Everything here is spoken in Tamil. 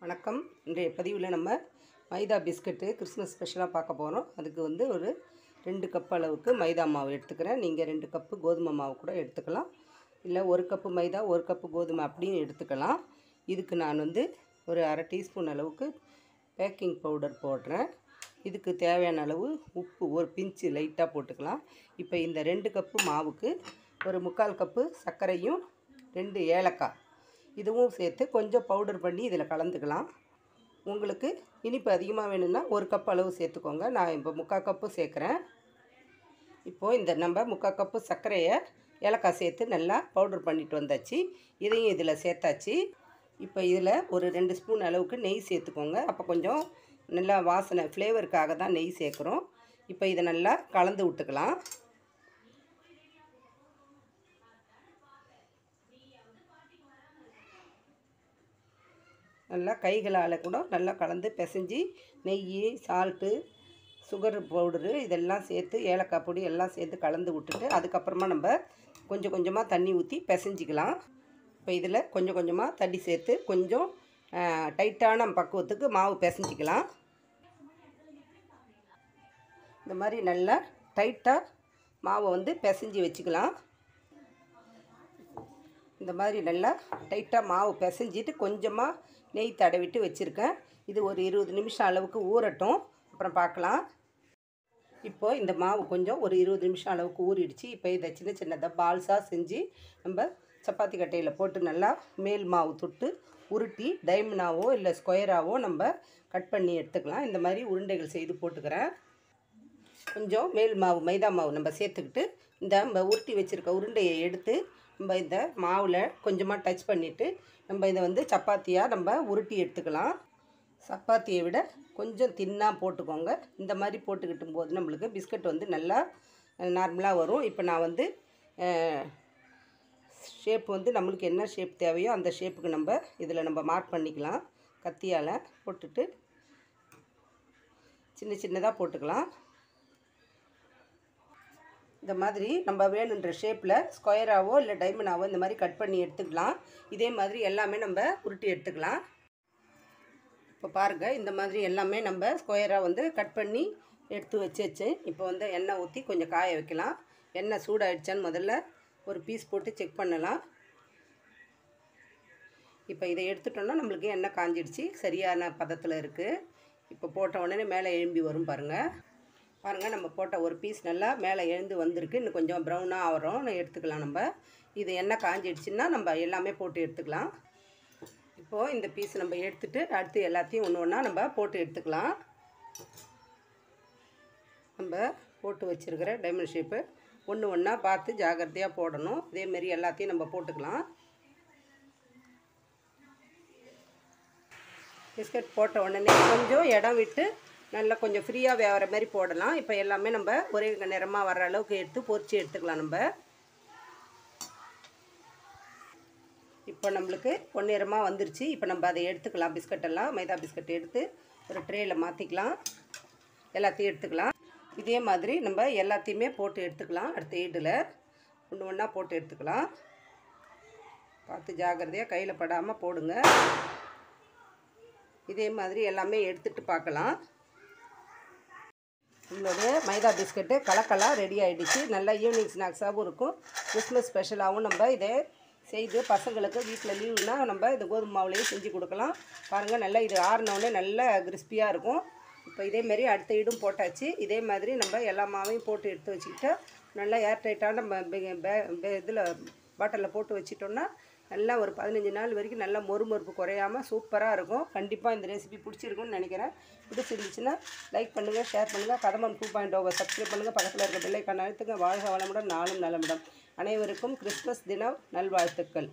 வணக்கம். இன்றைய பதிவில் நம்ம மைதா பிஸ்கட்டு கிறிஸ்மஸ் ஸ்பெஷலாக பார்க்க போகிறோம். அதுக்கு வந்து ஒரு 2 கப் அளவுக்கு மைதா மாவு எடுத்துக்கிறேன். நீங்கள் 2 கப்பு கோதுமை மாவு கூட எடுத்துக்கலாம், இல்லை 1 கப்பு மைதா 1 கப்பு கோதுமை அப்படியும் எடுத்துக்கலாம். இதுக்கு நான் வந்து ஒரு அரை டீஸ்பூன் அளவுக்கு பேக்கிங் பவுடர் போடுறேன். இதுக்கு தேவையான அளவு உப்பு ஒரு பிஞ்சு லைட்டாக போட்டுக்கலாம். இப்போ இந்த 2 கப்பு மாவுக்கு ஒரு 3/4 கப்பு சர்க்கரையும் 2 ஏலக்காய் இதுவும் சேர்த்து கொஞ்சம் பவுடர் பண்ணி இதில் கலந்துக்கலாம். உங்களுக்கு இனிப்பு அதிகமாக வேணும்னா 1 கப் அளவு சேர்த்துக்கோங்க. நான் இப்போ 3/4 கப்பு சேர்க்குறேன். இப்போது இந்த நம்ம 3/4 கப்பு சர்க்கரையை ஏலக்காய் சேர்த்து நல்லா பவுடர் பண்ணிட்டு வந்தாச்சு. இதையும் இதில் சேர்த்தாச்சு. இப்போ இதில் ஒரு 2 ஸ்பூன் அளவுக்கு நெய் சேர்த்துக்கோங்க. அப்போ கொஞ்சம் நல்லா வாசனை ஃப்ளேவருக்காக தான் நெய் சேர்க்குறோம். இப்போ இதை நல்லா கலந்து விட்டுக்கலாம். நல்லா கைகளால் கூட நல்லா கலந்து பிசைஞ்சி நெய், சால்ட்டு, சுகர் பவுடரு இதெல்லாம் சேர்த்து ஏலக்காய் பொடி எல்லாம் சேர்த்து கலந்து விட்டுட்டு அதுக்கப்புறமா நம்ம கொஞ்சம் கொஞ்சமாக தண்ணி ஊற்றி பிசைஞ்சிக்கலாம். இப்போ இதில் கொஞ்சம் கொஞ்சமாக தண்ணி சேர்த்து கொஞ்சம் டைட்டான பக்குவத்துக்கு மாவு பிசைஞ்சிக்கலாம். இந்த மாதிரி நல்லா டைட்டாக மாவை வந்து பிசைஞ்சி வச்சுக்கலாம். இந்த மாதிரி நல்லா டைட்டாக மாவு பிசைஞ்சிட்டு கொஞ்சமாக நெய் தடவிட்டு வச்சுருக்கேன். இது ஒரு 20 நிமிஷம் அளவுக்கு ஊறட்டும், அப்புறம் பார்க்கலாம். இப்போது இந்த மாவு கொஞ்சம் ஒரு 20 நிமிஷம் அளவுக்கு ஊறிடுச்சு. இப்போ இதை சின்ன சின்னதாக பால்ஸாக செஞ்சு நம்ம சப்பாத்தி கட்டையில் போட்டு நல்லா மேல் மாவு தொட்டு உருட்டி டைமண்டாவோ இல்லை ஸ்கொயராகவோ நம்ம கட் பண்ணி எடுத்துக்கலாம். இந்த மாதிரி உருண்டைகள் செய்து போட்டுக்கிறேன். கொஞ்சம் மேல் மாவு மைதா மாவு நம்ம சேர்த்துக்கிட்டு இந்த நம்ம உருட்டி வச்சுருக்க உருண்டையை எடுத்து நம்ம இந்த மாவில் கொஞ்சமாக டச் பண்ணிவிட்டு நம்ம இதை வந்து சப்பாத்தியாக நம்ம உருட்டி எடுத்துக்கலாம். சப்பாத்தியை விட கொஞ்சம் தின்னாக போட்டுக்கோங்க. இந்த மாதிரி போட்டுக்கிட்டும் போது நம்மளுக்கு பிஸ்கட் வந்து நல்லா நார்மலாக வரும். இப்போ நான் வந்து ஷேப் வந்து நம்மளுக்கு என்ன ஷேப் தேவையோ அந்த ஷேப்புக்கு நம்ம இதில் நம்ம மார்க் பண்ணிக்கலாம். கத்தியால் போட்டுட்டு சின்ன சின்னதாக போட்டுக்கலாம். இந்த மாதிரி நம்ம வேணுன்ற ஷேப்பில் ஸ்கொயராகவோ இல்லை டைமண்டாவோ இந்த மாதிரி கட் பண்ணி எடுத்துக்கலாம். இதே மாதிரி எல்லாமே நம்ம உருட்டி எடுத்துக்கலாம். இப்போ பாருங்கள், இந்த மாதிரி எல்லாமே நம்ம ஸ்கொயராக வந்து கட் பண்ணி எடுத்து வச்சு இப்போ வந்து எண்ணெய் ஊற்றி கொஞ்சம் காய வைக்கலாம். எண்ணெய் சூடாகிடுச்சான்னு முதல்ல ஒரு பீஸ் போட்டு செக் பண்ணலாம். இப்போ இதை எடுத்துட்டோன்னா நம்மளுக்கு எண்ணெய் காஞ்சிடுச்சு, சரியான பதத்தில் இருக்குது. இப்போ போட்ட உடனே மேலே எழும்பி வரும் பாருங்கள். நம்ம போட்ட ஒரு பீஸ் நல்லா மேலே எழுந்து வந்திருக்கு. இன்னும் கொஞ்சம் ப்ரௌனாக ஆகிறோம் எடுத்துக்கலாம். நம்ம இது எண்ணெய் காஞ்சிடுச்சுன்னா நம்ம எல்லாமே போட்டு எடுத்துக்கலாம். இப்போது இந்த பீஸ் நம்ம எடுத்துகிட்டு அடுத்து எல்லாத்தையும் ஒன்று ஒன்றா நம்ம போட்டு எடுத்துக்கலாம். நம்ம போட்டு வச்சுருக்கிற டைமண்ட் ஷேப்பு ஒன்று ஒன்றா பார்த்து ஜாக்கிரதையாக போடணும். இதேமாரி எல்லாத்தையும் நம்ம போட்டுக்கலாம். பிஸ்கட் போட்ட உடனே கொஞ்சம் இடம் விட்டு நல்லா கொஞ்சம் ஃப்ரீயாக வேகிற மாதிரி போடலாம். இப்போ எல்லாமே நம்ம ஒரே நிறமாக வர்ற அளவுக்கு எடுத்து பொரித்து எடுத்துக்கலாம். நம்ம இப்போ நம்மளுக்கு பொன்னிறமாக வந்துருச்சு. இப்போ நம்ம அதை எடுத்துக்கலாம். பிஸ்கட்டெல்லாம் மைதா பிஸ்கட் எடுத்து ஒரு ட்ரேயில் மாற்றிக்கலாம். எல்லாத்தையும் எடுத்துக்கலாம். இதே மாதிரி நம்ம எல்லாத்தையுமே போட்டு எடுத்துக்கலாம். அடுத்த ஈடில் ஒன்று ஒன்றா போட்டு எடுத்துக்கலாம். பார்த்து ஜாக்கிரதையாக கையில் படாமல் போடுங்க. இதே மாதிரி எல்லாமே எடுத்துகிட்டு பார்க்கலாம். நம்மளுடைய மைதா பிஸ்கட்டு கலக்கலாக ரெடி ஆகிடுச்சு. நல்லா ஈவினிங் ஸ்நாக்ஸாகவும் இருக்கும், கிறிஸ்மஸ் ஸ்பெஷலாகவும் நம்ம இதை செய்து பசங்களுக்கு வீட்டில் லீவுனா நம்ம இந்த கோதுமை மாவுலேயும் செஞ்சு கொடுக்கலாம். பாருங்கள், நல்லா இது ஆறினோடனே நல்லா கிறிஸ்பியாக இருக்கும். இப்போ இதேமாரி அடுத்த ஈடும் போட்டாச்சு. இதே மாதிரி நம்ம எல்லா மாவையும் போட்டு எடுத்து வச்சுக்கிட்டா நல்லா ஏர் டைட்டான இதில் பாட்டிலில் போட்டு வச்சிட்டோன்னா நல்லா ஒரு 15 நாள் வரைக்கும் நல்லா மொறுமொறுப்பு குறையாமல் சூப்பராக இருக்கும். கண்டிப்பாக இந்த ரெசிபி பிடிச்சிருக்குன்னு நினைக்கிறேன். பிடிச்சிருந்துச்சுன்னா லைக் பண்ணுங்கள், ஷேர் பண்ணுங்கள். கதம்பம் 2.0 சப்ஸ்கிரைப் பண்ணுங்கள். பக்கத்தில் இருக்க பெல் ஐக்கான் அழுத்துங்க. வாழ்க வளமுடன், நாளும் நலமுடன். அனைவருக்கும் கிறிஸ்மஸ் தின நல்வாழ்த்துக்கள்.